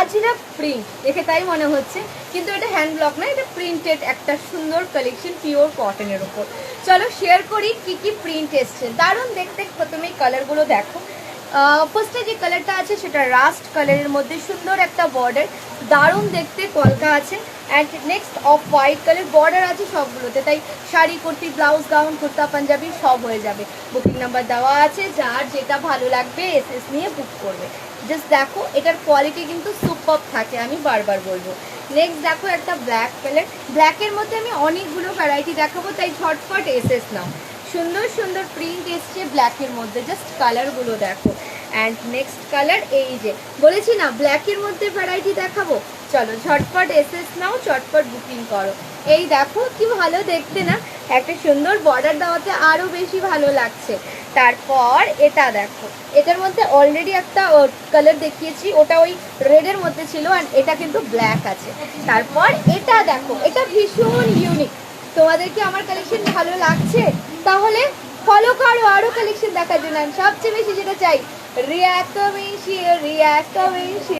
বলছি না প্রিন্ট, দেখে তাই মনে হচ্ছে, কিন্তু এটা হ্যান্ড ব্লক না, এটা প্রিন্টেড একটা সুন্দর কালেকশন পিওর কটনের উপর। চলো শেয়ার করি কি কি প্রিন্ট এসছে। দারুণ দেখতে। প্রথমেই কালারগুলো দেখো। ফার্স্টে যে কালারটা আছে সেটা রাস্ট কালারের মধ্যে সুন্দর একটা বর্ডার, দারুণ দেখতে কলকা আছে। And next off white colour border আছে সবগুলোতে, তাই শাড়ি কুর্তি ব্লাউজ গাউন কুর্তা পাঞ্জাবি সব হয়ে যাবে। বুকিং নাম্বার দেওয়া আছে, যার যেটা ভালো লাগবে এসএস নিয়ে বুক করবে। জাস্ট দেখো এটার কোয়ালিটি কিন্তু সুপার থাকে, আমি বারবার বলবো। নেক্সট দেখো একটা ব্ল্যাক কালার, ব্ল্যাকের মধ্যে আমি অনেকগুলো ভ্যারাইটি দেখাবো, তাই ঝটপট এসএস নাও। সুন্দর সুন্দর প্রিন্ট এসছে ব্ল্যাকের মধ্যে, জাস্ট কালারগুলো দেখো। অ্যান্ড নেক্সট কালার এই যে বলেছি না ব্ল্যাকের মধ্যে ভ্যারাইটি দেখাবো, চলো ঝটপট এসএস নাও, চটপট বুকিং করো। এই দেখো কি ভালো দেখতে না, একটা সুন্দর বর্ডার দেওয়াতে আরও বেশি ভালো লাগছে। তারপর এটা দেখো, এটার মধ্যে অলরেডি একটা কালার দেখিয়েছি, ওটা ওই রেডের মধ্যে ছিল, আর এটা কিন্তু ব্ল্যাক আছে। তারপর এটা দেখো, এটা ভীষণ ইউনিক। তোমাদের কি আমার কালেকশন ভালো লাগছে? তাহলে ফলো করো আরও কালেকশন দেখার জন্য। সবচেয়ে বেশি যেটা চাই, react comment share, react comment share.